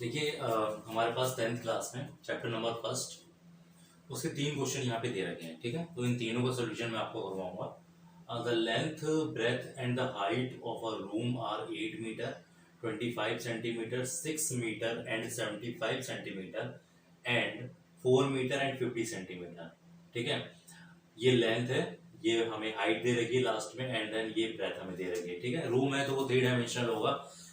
देखिए हमारे पास 10th class में चैप्टर नंबर फर्स्ट उसके 3 क्वेश्चन यहाँ पे दे रखे हैं। ठीक है, तो इन तीनों का सोल्यूशन मैं आपको करवाऊंगा। The length, breadth and the height of a room are 8 metre, 25 centimetre, 6 metre and 75 centimetre and 4 metre and 50 centimetre. ठीक है, ये लेंथ है, ये हमें हाइट दे रखी है लास्ट में, एंड देन ये ब्रेथ हमें दे रखी है। ठीक है, रूम है तो वो 3 डायमेंशनल होगा,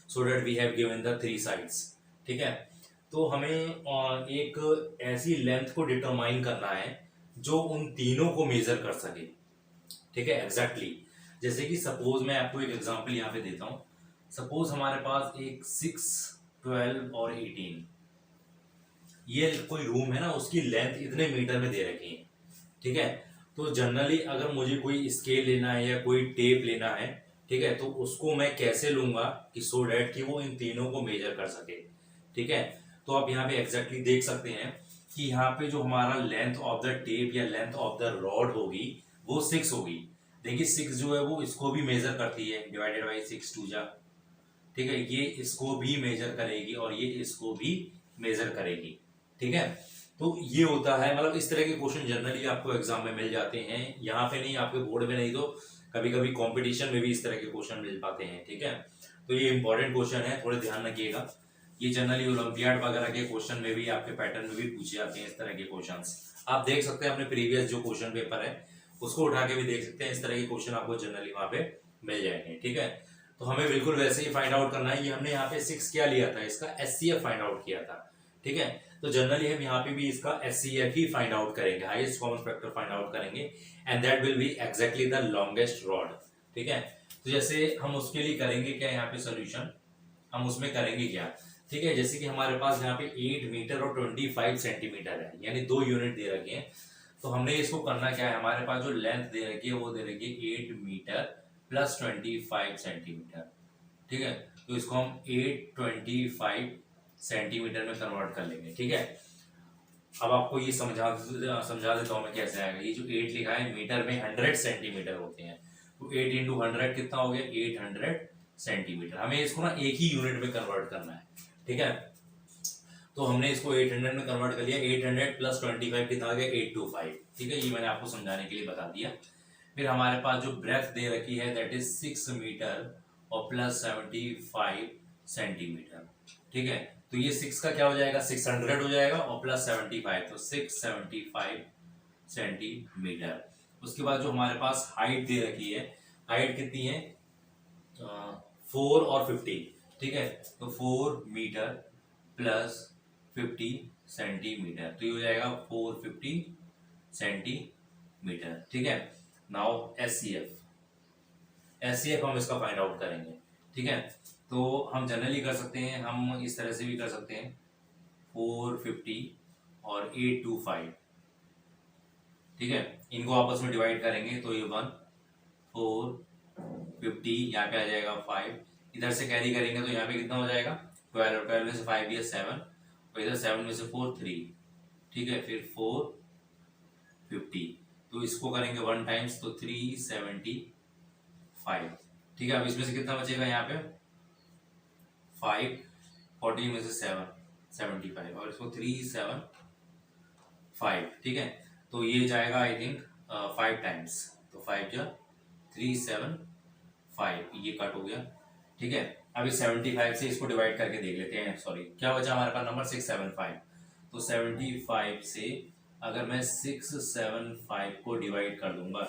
so that we have given the 3 sides. ठीक है, तो हमें एक ऐसी लेंथ को डिटरमाइन करना है जो उन तीनों को मेजर कर सके। ठीक है, एग्जैक्टली जैसे कि सपोज मैं आपको एक एग्जांपल यहाँ पे देता हूँ। सपोज हमारे पास एक 6, 12 और 18 ये कोई रूम है ना, उसकी लेंथ इतने मीटर में दे रखी है। ठीक है, तो जनरली अगर मुझे कोई स्केल लेना है या कोई टेप लेना है, ठीक है, तो उसको मैं कैसे लूंगा कि सो डैट कि वो इन तीनों को मेजर कर सके। ठीक है, तो आप यहाँ पे एग्जैक्टली देख सकते हैं कि यहाँ पे जो हमारा लेंथ ऑफ द टेप या लेंथ ऑफ द रॉड होगी वो 6 होगी। देखिए 6 जो है वो इसको भी मेजर करती है, डिवाइडेड बाई 6 टू जा। ठीक है, ये इसको भी मेजर करेगी और ये इसको भी मेजर करेगी। ठीक है, तो ये होता है, मतलब इस तरह के क्वेश्चन जनरली आपको एग्जाम में मिल जाते हैं, यहाँ पे नहीं, आपके बोर्ड में नहीं तो कभी कभी कंपटीशन में भी इस तरह के क्वेश्चन मिल पाते हैं। ठीक है, तो ये इंपॉर्टेंट क्वेश्चन है, थोड़े ध्यान रखिएगा। ये जनरली ओलंपियाड वगैरह के क्वेश्चन में भी, आपके पैटर्न में भी पूछे जाते हैं इस तरह के क्वेश्चंस। आप देख सकते हैं अपने प्रीवियस जो क्वेश्चन पेपर है उसको उठा के भी देख सकते हैं, इस तरह के क्वेश्चन आपको जनरली वहां पे मिल जाएंगे। ठीक है, तो हमें बिल्कुल वैसे ही फाइंड आउट करना है। ये हमने यहाँ पे 6 क्या लिया था, इसका एचसीएफ फाइंड आउट किया था। ठीक है, तो जनरली हम यहाँ पे भी इसका एचसीएफ ही फाइंड आउट करेंगे, highest common factor find out करेंगे, and that will be exactly the longest rod. ठीक है, तो जैसे हम उसके लिए करेंगे क्या यहाँ पे सोल्यूशन, हम उसमें करेंगे क्या। ठीक है, जैसे कि हमारे पास यहाँ पे 8 मीटर और 25 सेंटीमीटर है, यानी 2 यूनिट दे रखे हैं। तो हमने इसको करना क्या है, हमारे पास जो लेंथ दे रखी है वो दे रखी है 8 मीटर प्लस 25 सेंटीमीटर। ठीक है, तो इसको हम 825 सेंटीमीटर में कन्वर्ट कर लेंगे। ठीक है, अब आपको ये समझा देता हूँ मैं कैसे आएगा। ये जो 8 लिखा है मीटर में 100 सेंटीमीटर होते हैं, तो 8 इंटू 100 कितना हो गया, 800 सेंटीमीटर। हमें इसको ना एक ही यूनिट में कन्वर्ट करना है। ठीक है, तो हमने इसको 800 में कन्वर्ट कर लिया, 800 प्लस 25 कितना आ गया, 825। ठीक है, ये मैंने आपको समझाने के लिए बता दिया। फिर हमारे पास जो ब्रेथ दे रखी है दैट इज 6 मीटर और प्लस 75 सेंटीमीटर। ठीक है, तो ये 6 का क्या हो जाएगा, 600 हो जाएगा, और प्लस 75 तो 675 सेंटीमीटर। उसके बाद जो हमारे पास हाइट दे रखी है, हाइट कितनी है, 4 और 50। ठीक है, तो 4 मीटर प्लस 50 सेंटीमीटर, तो ये हो जाएगा 450 सेंटीमीटर। ठीक है, नाउ एचसीएफ हम इसका फाइंड आउट करेंगे। ठीक है, तो हम जनरली कर सकते हैं, हम इस तरह से भी कर सकते हैं, 450 और 825। ठीक है, इनको आपस में डिवाइड करेंगे तो ये 1 450 यहाँ पे आ जाएगा 5, इधर से कैरी करेंगे तो यहाँ पे कितना हो जाएगा 12, 12 में से 5 ये 7, और इधर 7 में से 4 3। ठीक है, फिर 450, तो इसको करेंगे 1 टाइम्स तो 375। ठीक है, अब इसमें से कितना बचेगा यहाँ पे 5, 40 में से 7 75, और इसको 375। ठीक है, तो ये जाएगा आई थिंक 5 टाइम्स, तो 5 जा 375, ये कट हो गया। ठीक है, अभी 75 से इसको डिवाइड करके देख लेते हैं। सॉरी, क्या बचा हमारे पास नंबर 675, तो 75 से अगर मैं 675 को डिवाइड कर दूंगा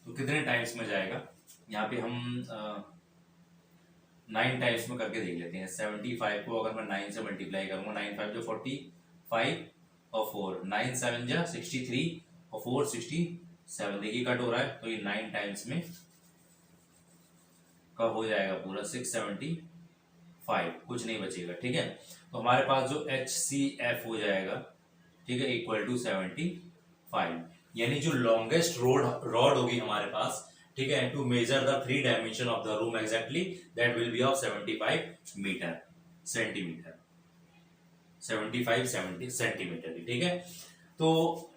तो कितने टाइम्स में जाएगा, यहाँ पे हम 9 टाइम्स में करके देख लेते हैं। 75 को अगर मैं 9 से मल्टीप्लाई करूंगा, 9 5 जो 45 और 4 9 7 जा 63 और 4 67, देखिए कट हो रहा है, तो ये 9 टाइम्स में का हो जाएगा पूरा 675, कुछ नहीं बचेगा। ठीक है, तो हमारे पास जो HCF हो जाएगा, ठीक है, इक्वल टू 75, यानी जो लॉन्गेस्ट रॉड होगी हमारे पास, ठीक है, to measure the 3 dimension of the room exactly, that will be of 75 metre centimetre, 75 centimetre. ठीक है, तो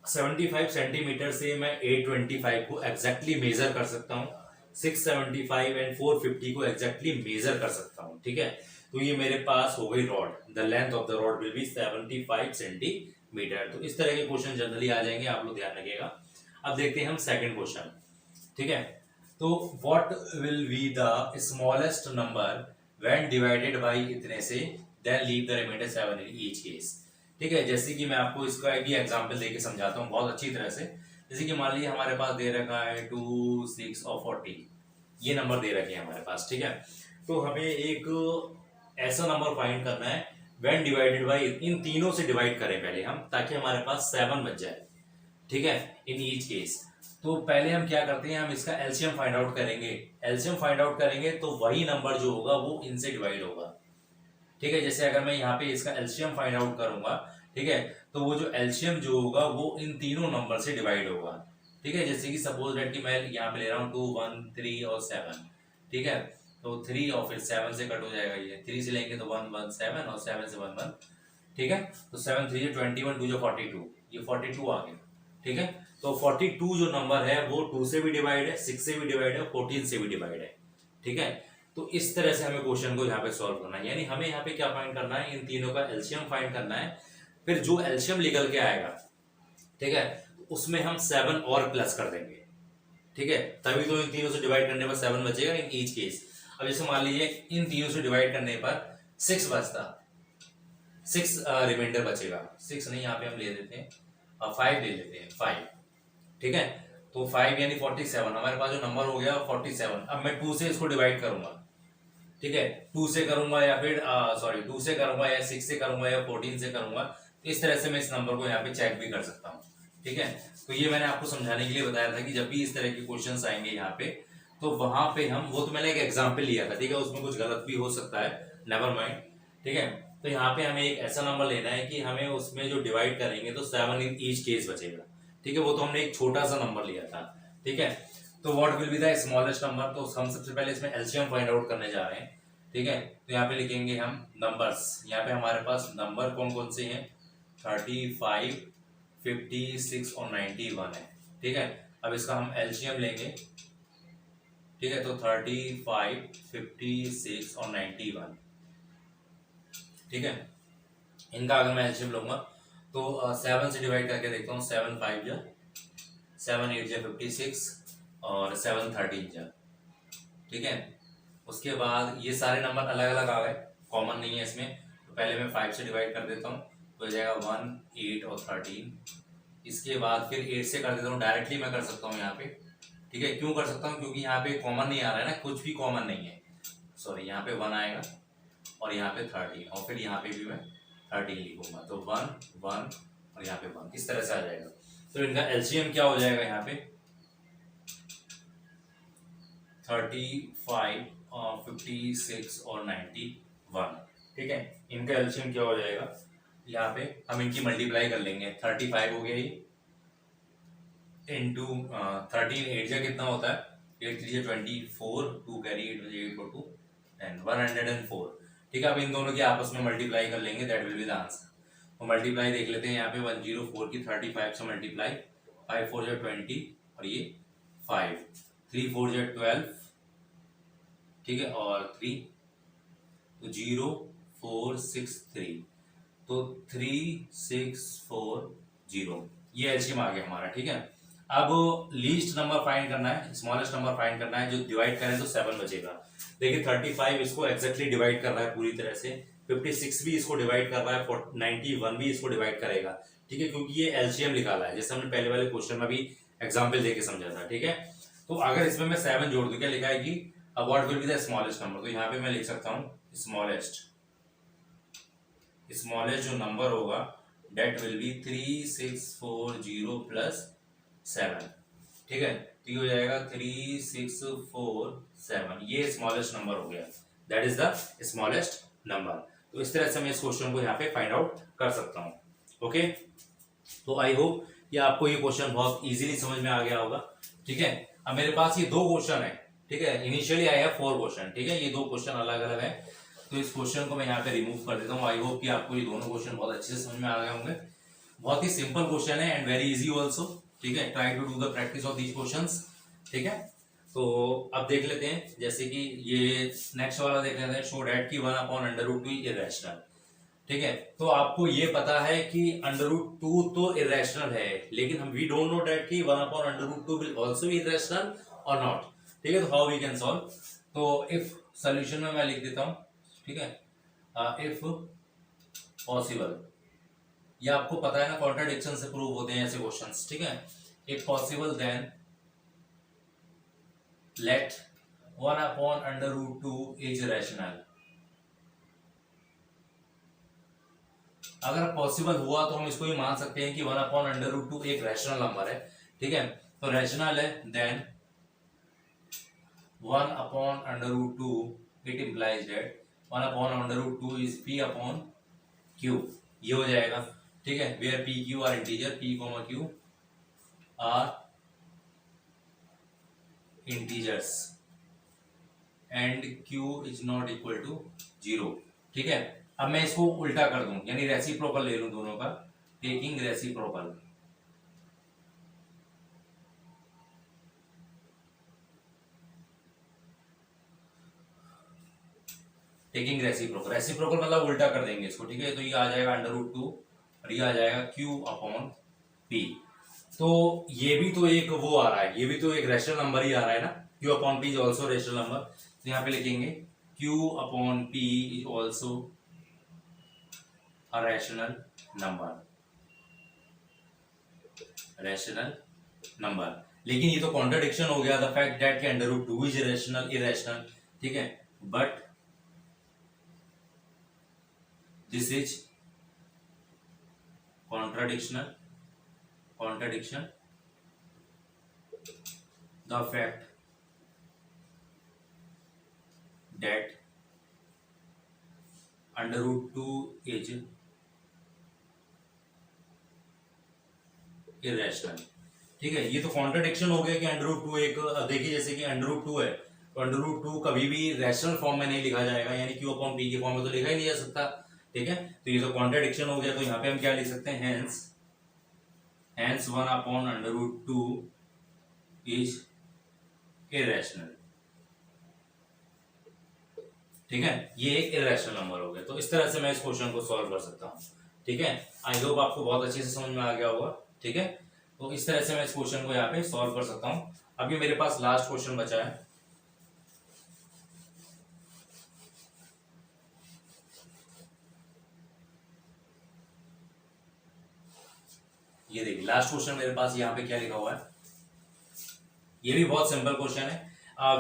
75 सेंटीमीटर से मैं 825 को एग्जैक्टली मेजर कर सकता हूँ। 675 एंड 450 को एग्जैक्टली मेजर कर सकता हूँ, ठीक है। तो ये मेरे पास हो गई rod, the length of the rod will be 75 centimetre. तो इस तरह के क्वेश्चन जनरली आ जाएंगे, आप लोग ध्यान रखिएगा। अब देखते हैं हम सेकंड क्वेश्चन, ठीक है। तो what will be the smallest number when divided by इतने से, then leave the remainder 7 in each case, ठीक है। जैसे कि मैं आपको इसका एक एग्जांपल देके समझाता हूँ बहुत अच्छी तरह से। जैसे कि मान लीजिए हमारे पास दे रखा है 2, 6 और 40, ये नंबर दे रखे हैं हमारे पास, ठीक है। तो हमें एक ऐसा नंबर फाइंड करना है व्हेन डिवाइडेड बाय, इन तीनों से डिवाइड करें पहले हम, ताकि हमारे पास 7 बच जाए, ठीक है, इन ईच केस। तो पहले हम क्या करते हैं, हम इसका एलसीएम फाइंड आउट करेंगे। एलसीएम फाइंड आउट करेंगे तो वही नंबर जो होगा वो इनसे डिवाइड होगा, ठीक है। जैसे अगर मैं यहाँ पे इसका एलसीएम फाइंड आउट करूंगा, ठीक है, तो वो जो एलसीएम जो होगा वो इन तीनों नंबर से डिवाइड होगा, ठीक है। जैसे कि सपोज दैट कि मैं यहाँ पे ले रहा हूँ 2, 1, 3 और 7, ठीक है। तो 3 और फिर 7 से कट हो जाएगा, ये 3 से लेंगे तो 1, 1, 7 और 7 से 1, 1, ठीक है। तो 7, 3 21, 2 42, ये 42 आ गया, ठीक है। तो 42 जो नंबर है वो 2 से भी डिवाइड है, 6 से भी डिवाइड है, 14 से भी डिवाइड है, ठीक है। तो इस तरह से हमें क्वेश्चन को यहाँ पे सॉल्व करना है, यानी हमें यहाँ पे क्या फाइंड करना है, इन तीनों का एलसीएम फाइंड करना है। फिर जो एलसीएम निकल के आएगा, ठीक है, उसमें हम 7 और प्लस कर देंगे, ठीक है। तभी तो इन तीनों से डिवाइड करने पर 7 बचेगा इन ईच केस। अब जैसे मान लीजिए इन तीनों से डिवाइड करने पर 6 बचता, 6 रिमाइंडर बचेगा, 6 नहीं, यहाँ पे हम ले देते हैं 5 ले लेते हैं, 5, ठीक है। तो 5 यानी 47, हमारे पास जो नंबर हो गया 47। अब मैं 2 से इसको डिवाइड करूंगा, ठीक है, 2 से करूंगा या फिर 2 से करूंगा या 6 से करूंगा या 14 से करूंगा। तो इस तरह से मैं इस नंबर को यहाँ पे चेक भी कर सकता हूँ, ठीक है। तो ये मैंने आपको समझाने के लिए बताया था कि जब भी इस तरह के क्वेश्चंस आएंगे यहाँ पे, तो वहां पे हम, वो तो मैंने एक एग्जाम्पल लिया था, ठीक है, उसमें कुछ गलत भी हो सकता है, नेवर माइंड, ठीक है। तो यहाँ पे हमें एक ऐसा नंबर लेना है कि हमें उसमें जो डिवाइड करेंगे तो 7 इन ईच केस बचेगा, ठीक है। वो तो हमने एक छोटा सा नंबर लिया था, ठीक है। तो what will be the smallest number, तो हम सबसे पहले इसमें एलसीएम फाइंड आउट करने जा रहे हैं, ठीक है। तो यहाँ पे लिखेंगे हम नंबर्स, यहाँ पे हमारे पास नंबर कौन कौन से हैं, 35, 56 और 91 है, ठीक है। अब इसका हम एलसीएम लेंगे, ठीक है। तो 35, 56 और 91, ठीक है। इनका अगर मैं एलसीएम लूंगा तो 7 से डिवाइड करके देखता हूँ, 7 5 जा, 7 8 जा 56 और 7 13 जा, ठीक है। उसके बाद ये सारे नंबर अलग अलग आ गए, कॉमन नहीं है इसमें। तो पहले मैं 5 से डिवाइड कर देता हूँ, तो हो जाएगा 1, 8 और 13। इसके बाद फिर 8 से कर देता हूँ, डायरेक्टली मैं कर सकता हूँ यहाँ पे, ठीक है। क्यों कर सकता हूँ, क्योंकि यहाँ पे कॉमन नहीं आ रहा है ना, कुछ भी कॉमन नहीं है, सॉरी, यहाँ पे 1 आएगा और यहाँ पे 13 और फिर यहाँ पे भी मैं 13 लिखूंगा, तो 1, 1 और यहाँ पे 1, इस तरह से आ जाएगा। तो इनका एलसीएम क्या हो जाएगा यहाँ पे, 35, 56 और 91, ठीक है। इनका एलसीएम क्या हो जाएगा, यहाँ पे हम इनकी मल्टीप्लाई कर लेंगे। 35 हो गया ये इंटू 13, 8 जा कितना होता है, 8 3 24, 2 कैरी 8 इक्वल टू 104, ठीक है। अब इन दोनों की आपस में मल्टीप्लाई कर लेंगे, that will be the answer. तो मल्टीप्लाई देख लेते हैं, यहाँ पे 104 की 35 से मल्टीप्लाई, 5 4 जा 20 और ये 5, 3 4 जा 12, ठीक है, और 3, तो 0 4 6 3, तो 3 6 4 0, ये एलसीएम आ गया हमारा, ठीक है। अब लीस्ट नंबर फाइंड करना है, स्मॉलेस्ट नंबर फाइंड करना है, जो डिवाइड करें तो 7 बचेगा। देखिए 35 इसको एक्जेक्टली डिवाइड कर रहा है पूरी तरह से, 56 भी इसको डिवाइड कर रहा है, 91 भी इसको डिवाइड करेगा, ठीक है, क्योंकि ये एलसीएम निकाला है, जैसे हमने पहले वाले क्वेश्चन में भी एग्जाम्पल देके समझा था, ठीक है। तो अगर इसमें मैं 7 जोड़ दूं, क्या लिखा है कि what will be the smallest number, तो यहाँ पे मैं लिख सकता हूँ स्मॉलेस्ट जो नंबर होगा डेट विल बी 3640 प्लस 7, ठीक है। तो ये हो जाएगा 3647, ये स्मॉलेस्ट नंबर हो गया, that is the smallest number. तो इस तरह से मैं इस क्वेश्चन को यहाँ पे फाइंड आउट कर सकता हूँ, ओके। तो आई होप कि आपको ये क्वेश्चन बहुत इजीली समझ में आ गया होगा, ठीक है। अब मेरे पास ये 2 क्वेश्चन है, ठीक है, इनिशियली आई है 4 क्वेश्चन, ठीक है, ये 2 क्वेश्चन अलग अलग है। तो इस क्वेश्चन को मैं यहाँ पे रिमूव कर देता हूँ। आई होप कि आपको ये दोनों क्वेश्चन बहुत अच्छे से समझ में आ गए होंगे। बहुत ही सिंपल क्वेश्चन है एंड वेरी इजी ऑल्सो, ठीक है। Try to do the practice of these questions, ठीक है। तो अब देख लेते हैं, जैसे कि ये नेक्स्ट वाला देख लेते हैं, शो डैट की 1/√2 इरेशनल। ठीक है, तो आपको ये पता है कि √2 तो इरेशनल है, लेकिन हम वी डोंट नो डैट कि 1/√2 विल आल्सो बी इरेशनल और नॉट। ठीक है, तो हाउ वी कैन सॉल्व। तो इफ सॉल्यूशन में मैं लिख देता हूं, ठीक है, इफ पॉसिबल, ये आपको पता है ना, कॉन्ट्राडिक्शन से प्रूव होते हैं ऐसे क्वेश्चंस। ठीक है, if possible then let 1/√2 is rational. अगर पॉसिबल हुआ तो हम इसको ही मान सकते हैं कि 1/√2 एक रैशनल नंबर है। ठीक है, तो रैशनल है then 1/√2 it implies that 1/√2 is p upon q, ये हो जाएगा। ठीक है, where p q are integer, p q are integers and q is not equal to 0। ठीक है, अब मैं इसको उल्टा कर दूं, यानी रेसिप्रोकल ले लूं दोनों का, taking reciprocal. Taking reciprocal, reciprocal मतलब उल्टा कर देंगे इसको। ठीक है, तो ये आ जाएगा √2 और ये आ जाएगा q अपॉन p। तो ये भी तो एक वो आ रहा है, ये भी तो एक रैशनल नंबर ही आ रहा है ना, q upon p is also rational number. तो यहाँ पे लिखेंगे q upon p is also a rational number, rational number. लेकिन ये तो कॉन्ट्रडिक्शन हो गया, द फैक्ट दैट के √2 इज रैशनल इरेशनल। ठीक है, but this is contradiction the fact that √2 is irrational। ठीक है, ये तो कॉन्ट्रडिक्शन हो गया कि √2 एक, देखिए जैसे कि √2 है तो √2 कभी भी रैशनल फॉर्म में नहीं लिखा जाएगा, यानी q अपॉन p के फॉर्म में तो लिखा ही नहीं जा सकता। ठीक है, तो ये तो कॉन्ट्रडिक्शन हो गया, तो यहाँ पे हम क्या लिख सकते हैं, hence 1/√2 is irrational। ठीक है, ये एक इरेशनल नंबर हो गया। तो इस तरह से मैं इस क्वेश्चन को सॉल्व कर सकता हूँ। ठीक है, आई होप आपको बहुत अच्छे से समझ में आ गया होगा। ठीक है, तो इस तरह से मैं इस क्वेश्चन को यहाँ पे सॉल्व कर सकता हूँ। अभी मेरे पास लास्ट क्वेश्चन बचा है, ये देखिए लास्ट क्वेश्चन मेरे पास यहाँ पे क्या लिखा हुआ है, ये भी बहुत सिंपल क्वेश्चन है।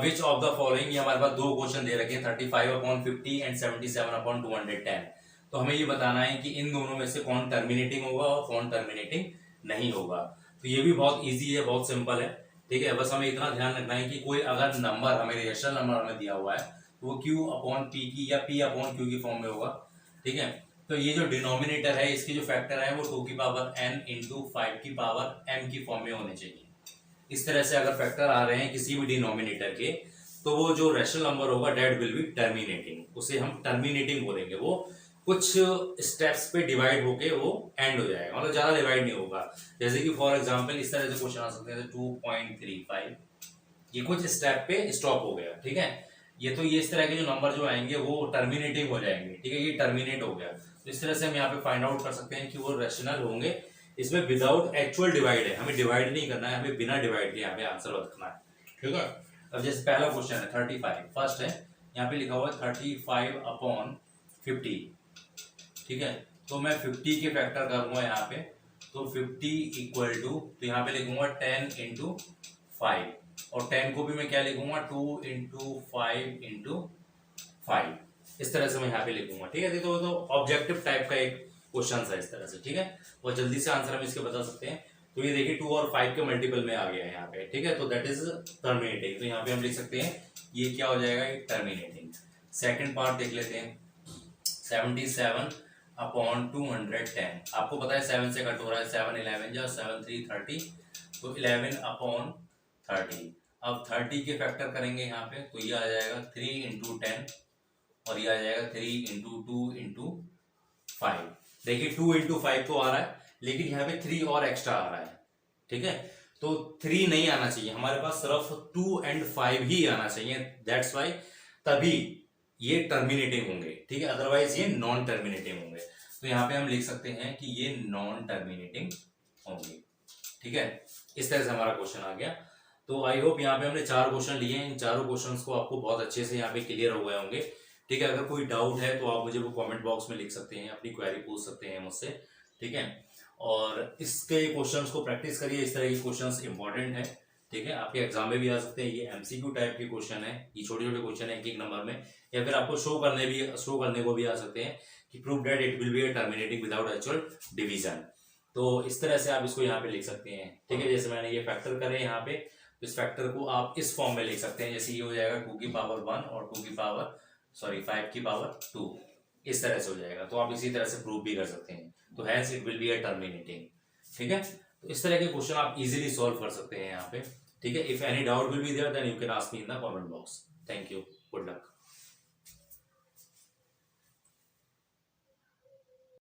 विच ऑफ द फॉलोइंग, ये हमारे पास दो क्वेश्चन दे रखे हैं, 35/50 एंड 77/210। तो हमें ये बताना है कि इन दोनों में से कौन टर्मिनेटिंग होगा और कौन टर्मिनेटिंग नहीं होगा। तो ये भी बहुत इजी है, बहुत सिंपल है। ठीक है, बस हमें इतना ध्यान रखना है कि कोई अगर नंबर हमें रैशनल नंबर हमें दिया हुआ है तो वो q अपॉन p की या p अपॉन q की फॉर्म में होगा। ठीक है, तो ये जो डिनोमिनेटर है इसके जो फैक्टर है वो 2 की पावर n इंटू 5 की पावर m की फॉर्म में होने चाहिए। इस तरह से अगर फैक्टर आ रहे हैं किसी भी डिनोमिनेटर के, तो वो जो रैशनल नंबर होगा डेट विल बी टर्मिनेटिंग, उसे हम टर्मिनेटिंग बोलेंगे। वो कुछ स्टेप्स पे डिवाइड होके वो एंड हो जाएगा, मतलब ज्यादा डिवाइड नहीं होगा। जैसे कि फॉर एग्जांपल इस तरह से क्वेश्चन आ सकते हैं 2.35, ये कुछ स्टेप पे स्टॉप हो गया। ठीक है, ये तो ये इस तरह के जो नंबर जो आएंगे वो टर्मिनेटिंग हो जाएंगे। ठीक है, ये टर्मिनेट हो गया, तो इस तरह से हम यहाँ पे फाइंड आउट कर सकते हैं कि वो रैशनल होंगे। इसमें विदाउट एक्चुअल डिवाइड है, हमें डिवाइड नहीं करना है, हमें बिना डिवाइड के यहाँ पे आंसर रखना है। ठीक है, अब जैसे पहला क्वेश्चन है 35, फर्स्ट है यहाँ पे लिखा हुआ है 35/50। ठीक है, तो मैं 50 के फैक्टर करूंगा यहाँ पे, तो 50 इक्वल टू, तो यहाँ पे लिखूंगा 10 इंटू 5, और 10 को भी मैं क्या लिखूंगा 2 इंटू 5 इंटू 5, इस तरह से मैं यहाँ पे लिखूंगा। ठीक है, तो ऑब्जेक्टिव टाइप का एक क्वेश्चन है इस तरह से। ठीक है, और जल्दी से आंसर हम इसके बता सकते हैं। तो ये देखिए 2 और 5 के मल्टीपल में आ गया है यहाँ पे। ठीक है, तो दैट इज टर्मिनेटिंग, तो यहाँ पे हम लिख सकते हैं ये क्या हो जाएगा, टर्मिनेटिंग। सेकंड पार्ट देख लेते हैं, 77/210। आपको पता है 7 से कट हो रहा है, 7 11 जा 7 3 30, तो 11/30। अब 30 के फैक्टर करेंगे यहाँ पे, तो ये आ जाएगा 3 इंटू 10, और ये आ जाएगा 3 इंटू 2 इंटू 5। देखिए 2 इंटू 5 तो आ रहा है, लेकिन यहाँ पे 3 और एक्स्ट्रा आ रहा है। ठीक है, तो 3 नहीं आना चाहिए, हमारे पास सिर्फ 2 and 5 ही आना चाहिए, दैट्स वाई, तभी ये टर्मिनेटिंग होंगे, ठीक है, अदरवाइज ये नॉन टर्मिनेटिंग होंगे। तो यहाँ पे हम लिख सकते हैं कि ये नॉन टर्मिनेटिंग होंगे, ठीक है। इस तरह से हमारा क्वेश्चन आ गया। तो आई होप यहाँ पे हमने 4 क्वेश्चन लिए हैं, इन चारों क्वेश्चंस को आपको बहुत अच्छे से यहाँ पे क्लियर हो गए होंगे, ठीक है। अगर कोई डाउट है तो आप मुझे वो कमेंट बॉक्स में लिख सकते हैं, अपनी क्वेरी पूछ सकते हैं मुझसे, ठीक है। और इसके क्वेश्चंस को प्रैक्टिस करिए, इस तरह के क्वेश्चंस इंपॉर्टेंट है, ठीक है, आपके एग्जाम में भी आ सकते हैं। ये एमसीक्यू टाइप के क्वेश्चन है, ये छोटे छोटे क्वेश्चन है 1-1 नंबर में, या फिर आपको शो करने को भी आ सकते हैं कि prove that it will be a terminating without actual division. तो इस तरह से आप इसको यहाँ पे लिख सकते हैं, ठीक है। जैसे मैंने ये फैक्टर करे यहाँ पे, तो इस फैक्टर को आप इस फॉर्म में लिख सकते हैं, जैसे ये हो जाएगा 2 की पावर 1 और 5 की पावर 2, इस तरह से हो जाएगा। तो आप इसी तरह से प्रूव भी कर सकते हैं, तो hence it will be a terminating, ठीक है। तो इस तरह के क्वेश्चन आप इजीली सॉल्व कर सकते हैं यहाँ पे, ठीक है। If any doubt will be there then you can ask me in the comment box. Thank you.